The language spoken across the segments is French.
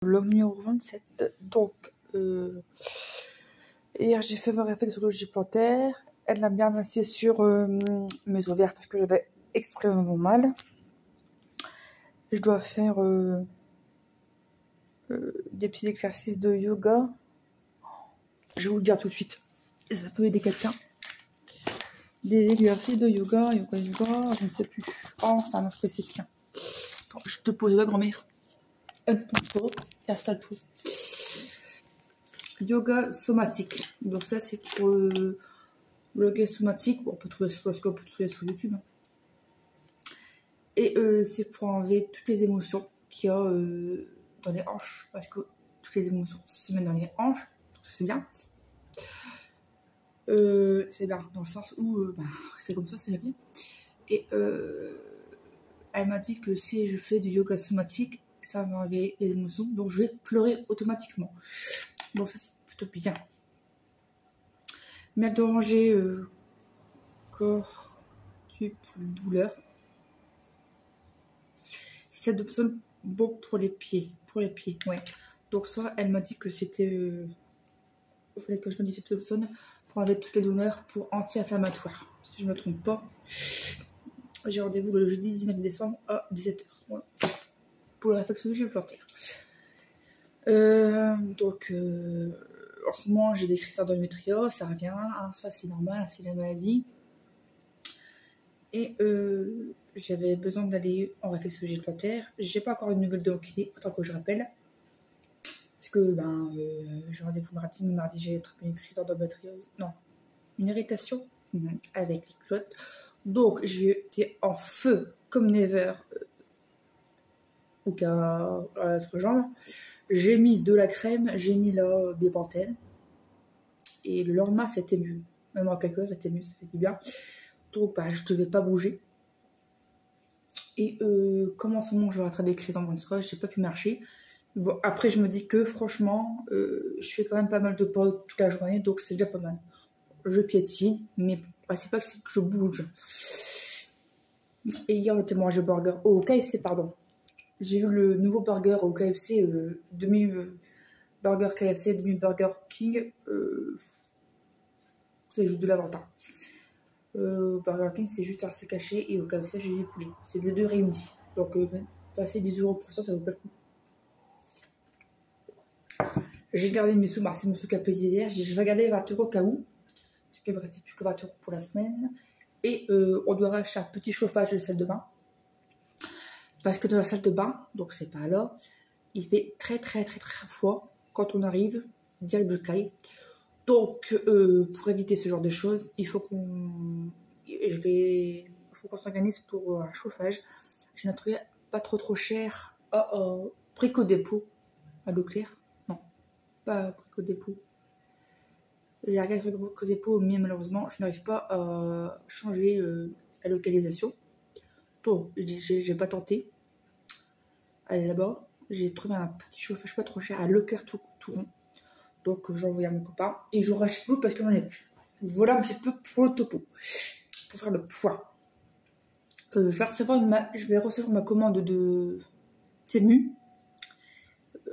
Vlog numéro 27. Donc, hier j'ai fait ma réflexologie plantaire. Elle l'a bien massé sur mes ovaires parce que j'avais extrêmement mal. Je dois faire des petits exercices de yoga. Je vais vous le dire tout de suite. Ça peut aider quelqu'un. Des exercices de yoga, je ne sais plus. Oh, c'est un nom spécifique. Attends, je te pose la grand-mère. Yoga somatique. Donc ça c'est pour le yoga somatique. Bon, on peut trouver sur YouTube. Hein. Et c'est pour enlever toutes les émotions qu'il y a dans les hanches. Parce que toutes les émotions se mettent dans les hanches. Donc c'est bien. C'est bien dans le sens où c'est comme ça, c'est bien. Et elle m'a dit que si je fais du yoga somatique, ça va enlever les émotions. Donc je vais pleurer automatiquement. Donc ça c'est plutôt bien. Mal de ranger corps, douleur. C'est de personnes bon pour les pieds. Ouais. Donc ça, elle m'a dit que c'était... il fallait que je me dise cette personne pour enlever toutes les douleurs pour anti-inflammatoire. Si je ne me trompe pas. J'ai rendez-vous le jeudi 19 décembre à 17h. Voilà. Pour la réflexologie plantaire. Donc, en ce moment, j'ai des crises d'endométriose, ça revient, hein, ça c'est normal, c'est la maladie. Et j'avais besoin d'aller en réflexologie plantaire. J'ai pas encore une nouvelle de kiné, autant que je rappelle. Parce que, j'ai rendez-vous mardi, mais mardi j'ai attrapé une crise d'endométriose. Non, une irritation avec les culottes. Donc, j'étais en feu comme never à l'autre jambe. J'ai mis de la crème, j'ai mis là des Pantene. Et le lendemain, c'était mieux. Même en quelques heures, c'était mieux, ça fait du bien. Donc, je ne devais pas bouger. Et comme en ce moment, je rattrape des crises d'endométriose, j'ai pas pu marcher. Bon, après, je me dis que franchement, je fais quand même pas mal de pas toute la journée, donc c'est déjà pas mal. Je piétine, mais le principal, c'est que je bouge. Et hier, on était mangé burger au KFC, pardon. J'ai vu le nouveau burger au KFC, demi-burger KFC, demi-burger King. C'est juste de l'avantage. Burger King, c'est juste un steak caché et au KFC, j'ai du poulet. C'est les deux réunis. Donc, passer 10 € pour ça vaut pas le coup. J'ai gardé mes sous, c'est monsieur qui a payé hier. J'ai dit, je vais garder 20 € au cas où. Parce qu'il ne me restait plus que 20 € pour la semaine. Et on doit racheter un petit chauffage de la salle de bain. Parce que dans la salle de bain, donc c'est pas là, il fait très froid quand on arrive direct du caille. Donc pour éviter ce genre de choses, il faut qu'on s'organise pour un chauffage. Je n'ai trouvé pas trop cher à Brico Dépôt à Leclerc. Non, pas à Brico Dépôt. J'ai regardé sur Brico Dépôt, mais malheureusement, je n'arrive pas à changer la localisation. Donc j'ai pas tenté. Allez là-bas, j'ai trouvé un petit chauffage pas trop cher à Leclerc tout rond. Donc j'ai envoyé à mon copain et je rachète plus parce que j'en ai plus. Voilà un petit peu pour le topo. Pour faire le poids. Je vais recevoir ma commande de Temu.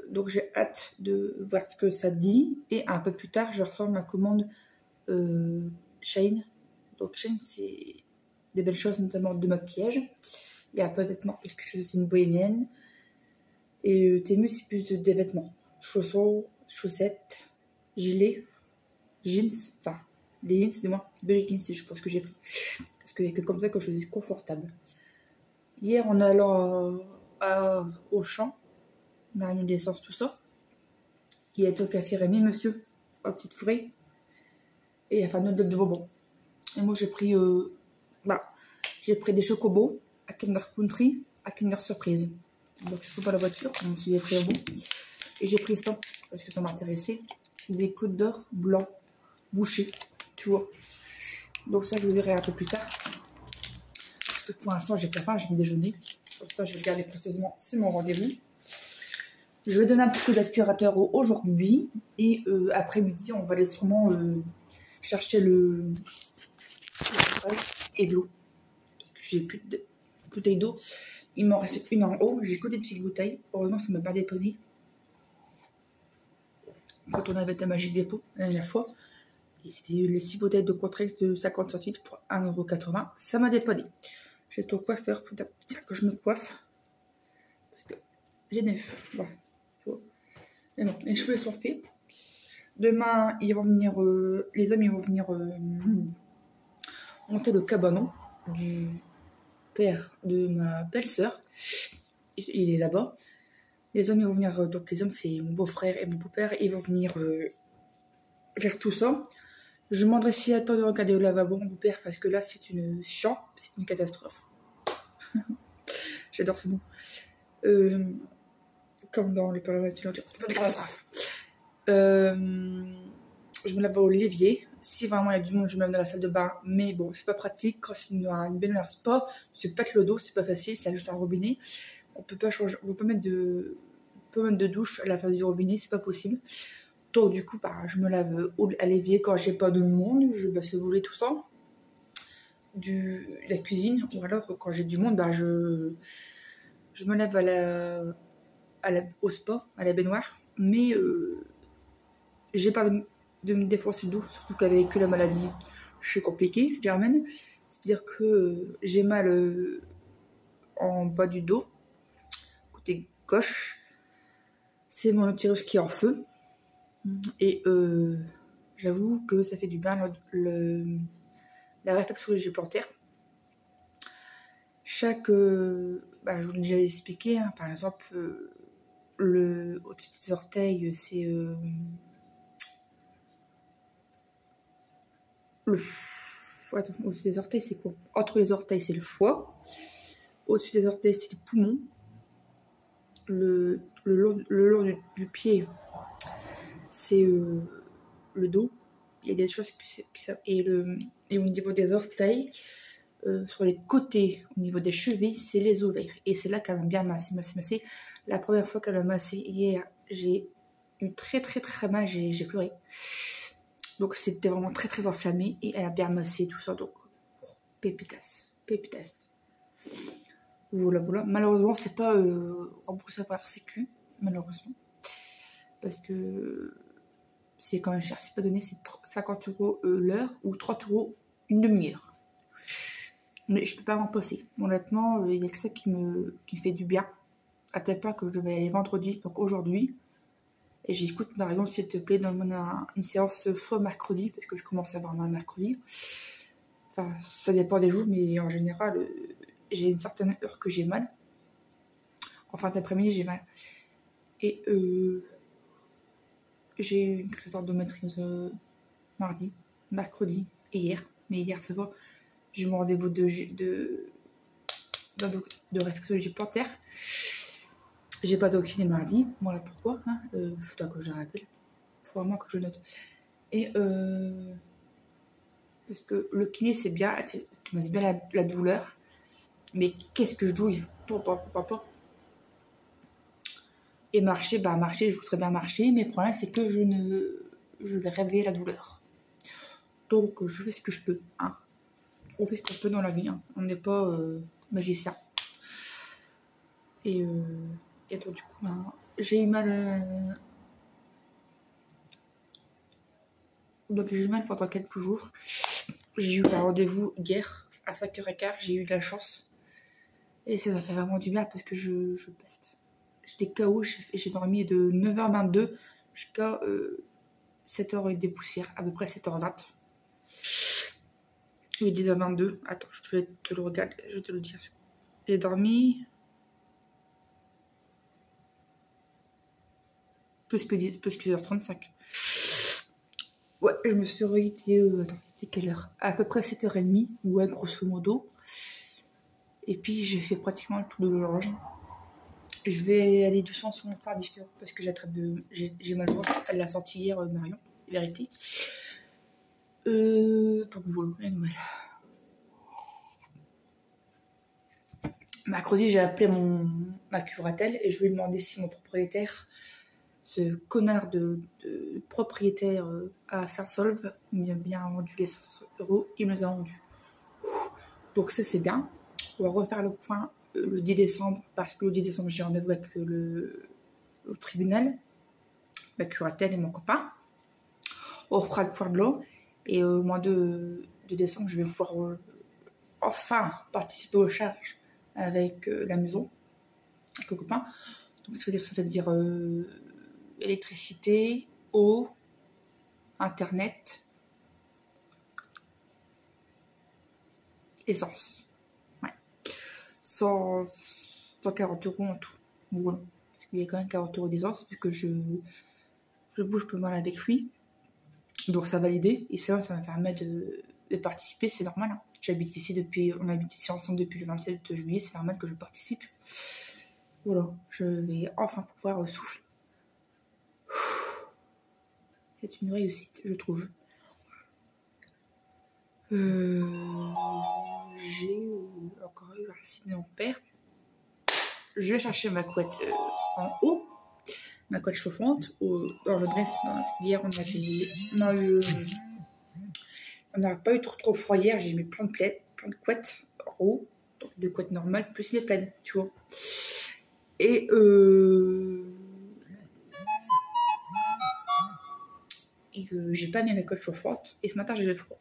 Donc j'ai hâte de voir ce que ça dit. Et un peu plus tard, je vais recevoir ma commande Shane. Donc Shane, c'est des belles choses, notamment de maquillage. Il y a pas de vêtements parce que je suis une bohémienne. Et Temu, c'est plus des vêtements. Chaussons, chaussettes, gilets, jeans, enfin, les jeans, du moins, de leggings, je pense que j'ai pris. Parce qu'il n'y a que comme ça que je suis confortable. Hier, en allant au champ, on a mis l'essence, tout ça. Il était au café Rémi, monsieur, à Petite Forêt. Et il a fait un autre de bonbons. Et moi, j'ai pris des chocobos à Kinder Country, à Kinder Surprise. Donc, je suis dans la voiture, on me suis pris un bon. Et j'ai pris ça, parce que ça m'intéressait. Des côtes d'or blancs, bouchés, tu vois. Donc ça, je le verrai un peu plus tard. Parce que pour l'instant, j'ai pas faim, j'ai mis déjeuner. Pour ça, je vais regarder précieusement, c'est mon rendez-vous. Je vais donner un petit coup d'aspirateur aujourd'hui. Et après-midi, on va aller sûrement chercher et de l'eau. Parce que j'ai plus de bouteille d'eau. Il m'en reste une en haut. J'ai que des petites bouteilles. Heureusement, ça ne m'a pas dépanné. quand on avait à Magic Dépôt la dernière fois. Et c'était les 6 bouteilles de Contrex de 50 centilitres pour 1,80 €. Ça m'a dépanné. J'ai ton coiffeur, faut dire que je me coiffe. Parce que j'ai 9. Voilà. Tu vois. Mais bon, les cheveux sont faits. Demain, ils vont venir, les hommes, ils vont venir monter le cabanon du père de ma belle-sœur. Il est là-bas. Les hommes, ils vont venir, donc les hommes, c'est mon beau-frère et mon beau-père. Ils vont venir faire tout ça. Je me demanderai si attend de regarder au lavabo, mon beau-père, parce que là, c'est une chiant, c'est une catastrophe. J'adore ce mot. Comme dans les parlements de c'est une catastrophe. Je me lave au l'évier. Si vraiment il y a du monde, je me lave dans la salle de bain. Mais bon, c'est pas pratique. Quand c'est une baignoire spa, tu te pètes le dos, c'est pas facile, c'est juste un robinet. On peut pas changer, on peut pas mettre de douche à la place du robinet, c'est pas possible. Donc du coup, bah, je me lave à l'évier quand j'ai pas de monde, je baisse le volet, tout ça. La cuisine, ou alors quand j'ai du monde, bah, je me lave au spa, à la baignoire. Mais j'ai pas de me défoncer le dos, surtout qu'avec la maladie, c'est compliqué, germaine. C'est-à-dire que j'ai mal en bas du dos, côté gauche. C'est mon utérus qui est en feu. Et j'avoue que ça fait du bien la réflexologie plantaire. Je vous l'ai déjà expliqué, hein, par exemple, au-dessus des orteils, c'est au-dessus des orteils, c'est quoi? Entre les orteils, c'est le foie. Au-dessus des orteils, c'est les poumons. Le long du pied, c'est le dos. Il y a des choses et au niveau des orteils, sur les côtés, au niveau des chevilles, c'est les ovaires. Et c'est là qu'elle m'a bien massé. La première fois qu'elle m'a massé hier, j'ai eu très mal, j'ai pleuré. Donc c'était vraiment très enflammé et elle a bien massé tout ça. Donc pépitas. Voilà. Malheureusement, c'est pas remboursé par Sécu, malheureusement. Parce que c'est quand même cher, c'est pas donné, c'est 50 € l'heure ou 30 € une demi-heure. Mais je peux pas m'en passer. Honnêtement, il y a que ça qui me fait du bien. À tel point que je devais aller vendredi, donc aujourd'hui. Et j'écoute Marion, s'il te plaît, donne-moi une séance soit mercredi, parce que je commence à avoir mal mercredi. Enfin, ça dépend des jours, mais en général, j'ai une certaine heure que j'ai mal. En fin d'après-midi, j'ai mal. Et j'ai eu une crise d'endométriose mardi, mercredi et hier. Mais hier, ça va. J'ai mon rendez-vous de réflexologie plantaire. J'ai pas d'okiné mardi. Voilà pourquoi. Faut que je le rappelle. Faut vraiment que je note. Et parce que le kiné, c'est bien. Tu masses bien la douleur. Mais qu'est-ce que je douille. Et marcher, je voudrais bien marcher. Mais le problème, c'est que je vais réveiller la douleur. Donc, je fais ce que je peux. Hein. On fait ce qu'on peut dans la vie. Hein. On n'est pas magicien. Et donc, du coup, j'ai eu mal. Donc, j'ai eu mal pendant quelques jours. J'ai eu un rendez-vous hier à 5h15. J'ai eu de la chance. Et ça m'a fait vraiment du bien parce que je peste. J'étais KO. J'ai dormi de 9h22 jusqu'à 7h et des poussières. À peu près 7h20. Il est 10h22. Attends, je vais te le regarder. Je vais te le dire. J'ai dormi plus que 10h35. Ouais, je me suis réveillée. Attends, c'est quelle heure? À peu près 7h30. Ouais, grosso modo. Et puis j'ai fait pratiquement le tour de l'horloge. Je vais aller doucement sur mon phare différent parce que j'ai mal au ventre. Elle l'a sorti hier, Marion. Vérité. Donc voilà, la nouvelle. Mercredi, j'ai appelé ma curatelle et je lui ai demandé si mon propriétaire, ce connard de propriétaire à Saint-Solve, m'a bien rendu les 500 €. Il me les a rendus. Donc ça, c'est bien. On va refaire le point le 10 décembre parce que le 10 décembre, j'ai rendez-vous avec le tribunal ma curatelle et mon copain. On fera le point de l'eau. Et au mois de décembre, je vais pouvoir enfin participer aux charges avec la maison, avec le copain. Donc ça veut dire électricité, eau, internet, essence. Ouais. 140 € en tout. Voilà. Parce qu'il y a quand même 40 € d'essence vu que je bouge pas mal avec lui. Donc ça va l'aider et ça va me permettre de participer, c'est normal. Hein. On habite ici ensemble depuis le 27 juillet, c'est normal que je participe. Voilà, je vais enfin pouvoir souffler. C'est une réussite, je trouve. J'ai encore eu un signe en père. Je vais chercher ma couette en haut, ma couette chauffante, dans le dress. Hier, on n'a pas eu trop froid hier. J'ai mis plein de couettes en haut, donc 2 couettes normales, plus mes plaids, tu vois. Et j'ai pas mis ma couette chauffante. Et ce matin, j'avais froid.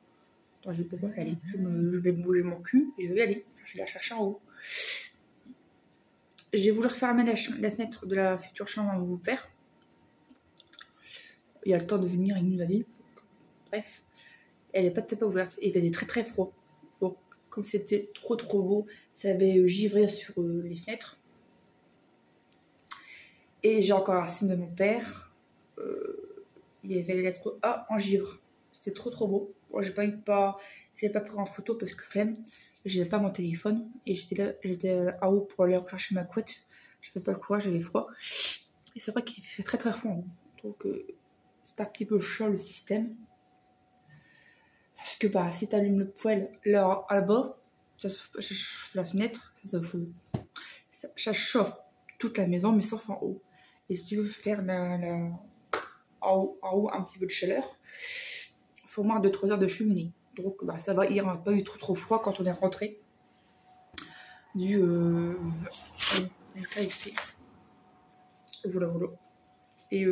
Donc je vais pouvoir y aller. Je vais bouger mon cul et je vais y aller. Je vais la chercher en haut. J'ai voulu refermer la fenêtre de la future chambre à mon père. Il y a le temps de venir, il nous a dit. Bref, elle n'est pas ouverte. Et il faisait très froid. Donc, comme c'était trop beau, ça avait givré sur les fenêtres. Et j'ai encore un signe de mon père. Il y avait les lettres A en givre. C'était trop beau. Bon, j'ai pas pris en photo parce que flemme. J'avais pas mon téléphone et j'étais en haut pour aller rechercher ma couette. J'avais pas le courage, j'avais froid. Et c'est vrai qu'il fait très froid. Hein. Donc c'est un petit peu chaud le système. Parce que si tu allumes le poêle là bas, ça chauffe la fenêtre, ça chauffe toute la maison, mais sauf en haut. Et si tu veux faire en haut un petit peu de chaleur, il faut au moins 2-3 heures de cheminée. Donc ça va, il n'y a pas eu trop froid quand on est rentré du KFC. Voilà. Et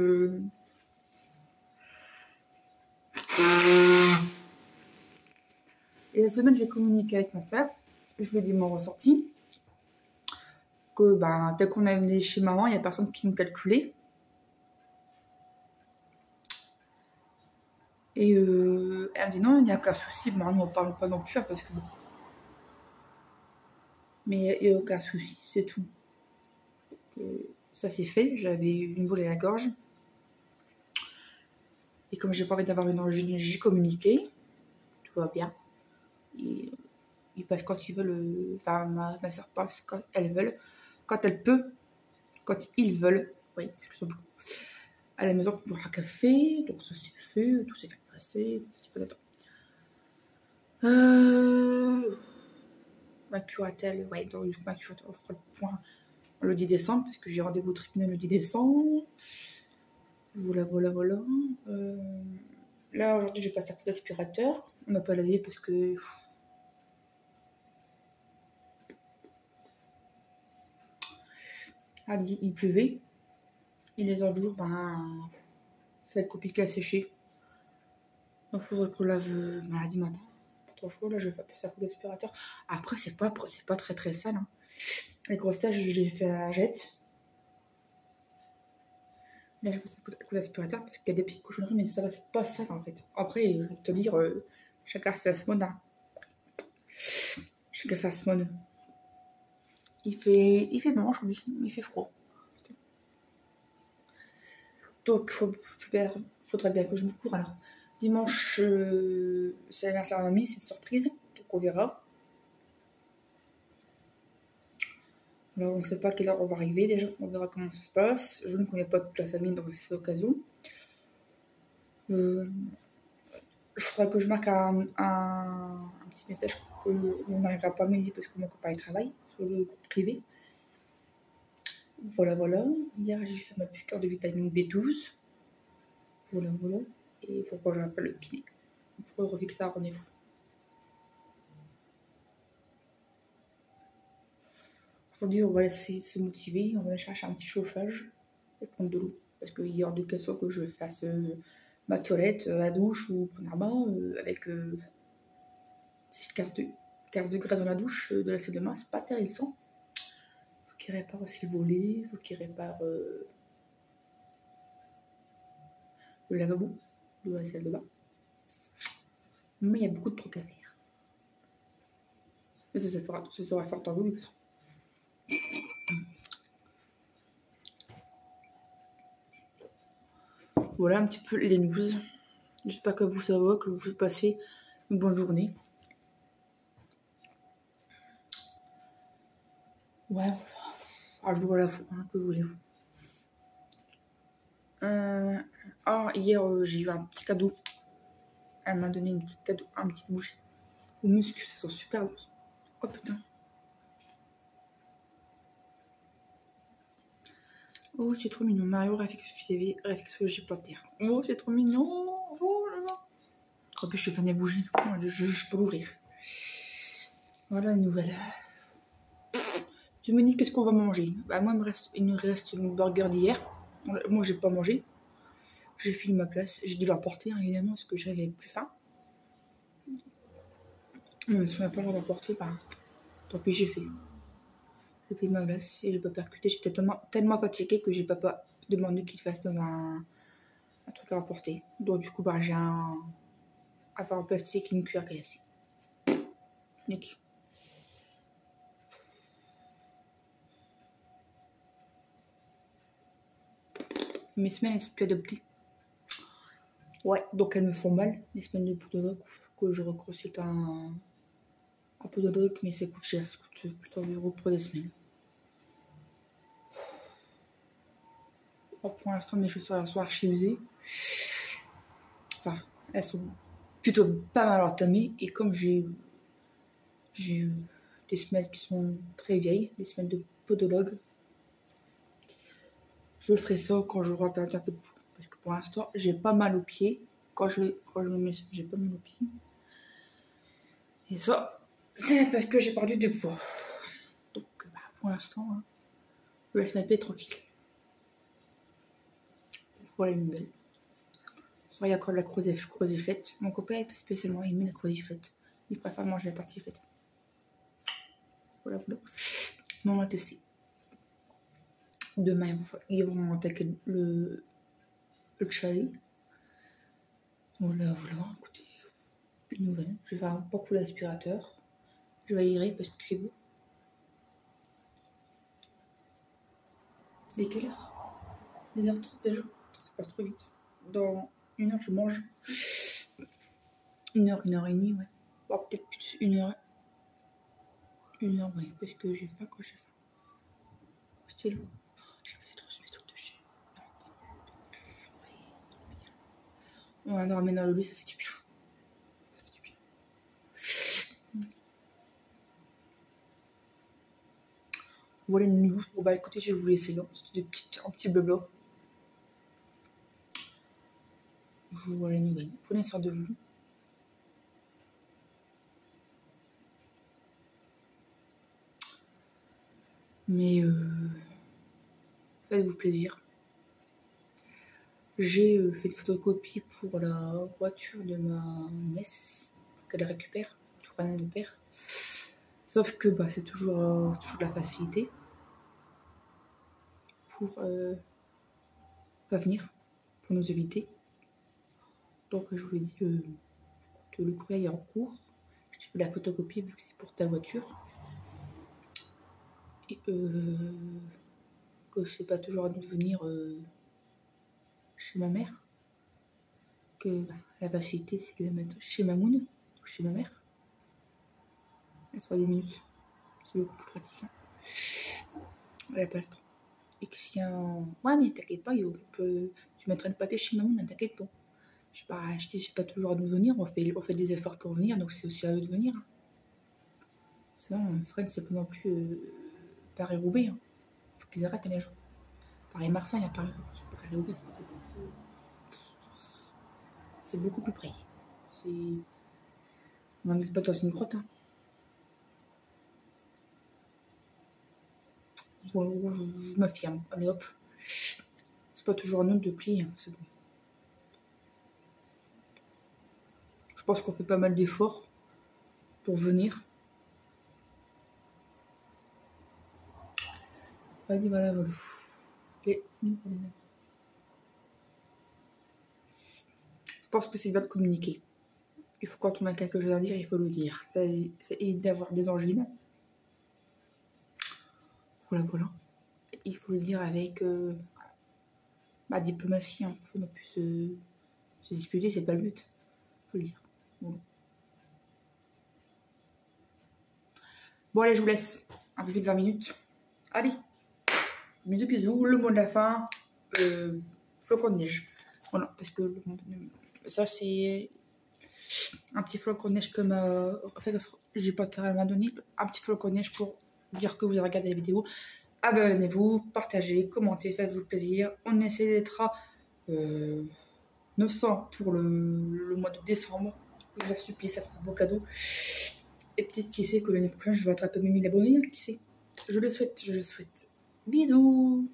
la semaine, j'ai communiqué avec ma soeur. Je lui ai dit mon ressenti. Que dès qu'on est venu chez maman, il n'y a personne qui nous calculait. Et elle me dit non, il n'y a aucun souci. Nous, on ne parle pas non plus, hein, parce que bon. Mais il n'y a aucun souci, c'est tout. Donc, ça c'est fait. J'avais une boule à la gorge. Et comme j'ai pas envie d'avoir une angine, j'ai communiqué. Tout va bien. Et ils passent quand ils veulent. Enfin, ma soeur passe quand elles veulent. Quand elle peut. Quand ils veulent. Oui, parce que c'est beaucoup. À la maison pour boire un café. Donc ça c'est fait. Tout s'est fait passer. Un petit peu d'attente. Ma curatelle. Ouais, donc ma curatelle, on fera le point le 10 décembre. Parce que j'ai rendez-vous au tribunal le 10 décembre. Voilà. Là, aujourd'hui, j'ai passé un coup d'aspirateur. On n'a pas lavé parce que... il pleuvait. Et les autres jours, ça va être compliqué à sécher. Donc, il faudrait qu'on lave lundi matin. Pas trop chaud, là, je vais passer un coup d'aspirateur. Après, c'est pas très sale. Hein. Les grosses taches, je les ai fait à la jette. Là, je passe un coup d'aspirateur parce qu'il y a des petites cochonneries, mais ça va, c'est pas sale en fait. Après, je vais te dire, chacun fait à ce mode. Hein. Chacun fait à ce mode. Il fait blanc aujourd'hui, il fait froid. Donc, faudrait bien que je me cours. Alors, dimanche, c'est l'anniversaire d'un ami, c'est une surprise. Donc, on verra. Alors, on ne sait pas à quelle heure on va arriver déjà. On verra comment ça se passe. Je ne connais pas toute la famille dans cette occasion. Il faudra que je marque un petit message qu'on n'arrivera pas à midi parce que mon copain il travaille sur le groupe privé. Voilà. Hier, j'ai fait ma piqûre de vitamine B12. Voilà. Et il faut que je rappelle le kiné pour refixer un rendez-vous. Aujourd'hui, on va essayer de se motiver. On va aller chercher un petit chauffage et prendre de l'eau. Parce qu'il y a hors de question que je fasse ma toilette, la douche ou premièrement avec 15 degrés dans la douche de la salle de bain, c'est pas intéressant. Faut qu'il répare aussi le volet, faut qu'il répare le lavabo de la salle de bain. Mais il y a beaucoup de trucs à faire. Mais ça sera fort en vous, de toute façon. Voilà un petit peu les news. J'espère que vous savez, que vous passez une bonne journée. Ouais, je dois la fou, hein, que voulez-vous. Hier, j'ai eu un petit cadeau. Elle m'a donné une petite cadeau, un petit bougie. Au muscle, ça sent super bon. Oh putain. Oh, c'est trop mignon. Mario réflexologie plantaire. Oh, c'est trop mignon. Oh là là. En plus, je suis fan des bougies. Je peux l'ouvrir. Voilà une nouvelle. Tu me dis qu'est-ce qu'on va manger? Bah, moi, il me reste une burger d'hier. Moi, j'ai pas mangé. J'ai fini ma place. J'ai dû la porter, hein, évidemment, parce que j'avais plus faim. Mais si on n'a pas le droit d'apporter, bah, tant pis, j'ai fait. J'ai pris ma glace et j'ai pas percuté. J'étais tellement fatiguée que j'ai pas demandé qu'il fasse dans un truc à apporter. Donc, du coup, bah, j'ai un plastique et une cuillère cassée. Nickel. Mes semaines, elles sont plus adoptées. Ouais, donc elles me font mal, les semaines de podologue, que je reconsulte un podologue, mais ça coûte cher, ça coûte plus de 100 € pour des semaines. Pour l'instant, mes chaussures elles sont archi usées. Enfin, elles sont plutôt pas mal entamées, et comme j'ai eu des semelles qui sont très vieilles, des semelles de podologue, je ferai ça quand je reperds un peu de poids. Parce que pour l'instant, j'ai pas mal aux pieds. Quand je me mets, j'ai pas mal aux pieds. Et ça, c'est parce que j'ai perdu du poids. Donc, bah, pour l'instant, hein, je laisse ma paix tranquille. Voilà une nouvelle. Soit il y a encore de la croziflette. Mon copain n'est pas spécialement aimé la croziflette. Il préfère manger la tartiflette. Voilà. Mais on va tester. Demain, ils vont attaquer le chalet. Voilà. Écoutez, une nouvelle. Je vais faire un beaucoup l'aspirateur. Je vais aérer parce qu'il fait beau. Il est quelle heure? 10h30 déjà. Ça passe trop vite. Dans 1 heure, je mange. 1 heure, 1h30, ouais. Bon, peut-être plus 1 heure. 1 heure, ouais, parce que j'ai faim quand j'ai faim. C'était long. J'ai fait des transmetteurs de chez. On a dormi dans le lit, ça fait du bien. Voilà une news. Bon, bah écoutez, je vais vous laisser là. C'était un petit blabla. Voilà une nouvelle. Prenez soin de vous. Mais faites-vous plaisir. J'ai fait une photocopie pour la voiture de ma nièce qu'elle récupère, pour un an de père. Sauf que bah, c'est toujours de la facilité pour pas venir, pour nous éviter. Donc je vous ai dit que le courrier est en cours. J'ai fait la photocopie vu que c'est pour ta voiture. Et que c'est pas toujours à nous de venir chez ma mère. Que bah, la facilité c'est de la mettre chez Mamoun, chez ma mère. Elle soit 10 minutes. C'est beaucoup plus pratique. Hein. Elle a pas le temps. Et que s'il y a un... Ouais, mais t'inquiète pas, tu mettras le papier chez Mamoun, t'inquiète pas. Je dis, c'est pas toujours à nous de venir, on fait des efforts pour venir, donc c'est aussi à eux de venir. Ça, Fred, c'est pas non plus Paris-Roubaix. Hein. Faut qu'ils arrêtent les gens. Paris-Marseille, à Paris-Roubaix, c'est beaucoup plus près. On n'habite pas dans une grotte. Hein. Je m'affirme. Allez hop. C'est pas toujours à nous de plier, hein, c'est bon. Je pense qu'on fait pas mal d'efforts pour venir. Vas-y, voilà, voilà. Je pense que c'est bien de communiquer. Il faut, quand on a quelque chose à dire, il faut le dire. Ça évite d'avoir des angines. Voilà, voilà. Il faut le dire avec diplomatie. Hein. Il faut ne plus se disputer, c'est pas le but. Il faut le dire. Bon, allez, je vous laisse. Un peu plus de 20 minutes. Allez. Bisous, bisous. Le mot de la fin. Flocon de neige. Voilà, parce que ça, c'est un petit flocon de neige comme... en fait, j'ai pas tellement donné. Un petit flocon de neige pour dire que vous avez regardé la vidéo. Abonnez-vous, partagez, commentez, faites-vous le plaisir. On essaie d'être à 900 pour le mois de décembre. Je vous en supplie, ça fera un beau cadeau. Et peut-être qui sait que l'année prochaine je vais attraper mes 1000 abonnés, qui sait. Je le souhaite, je le souhaite. Bisous.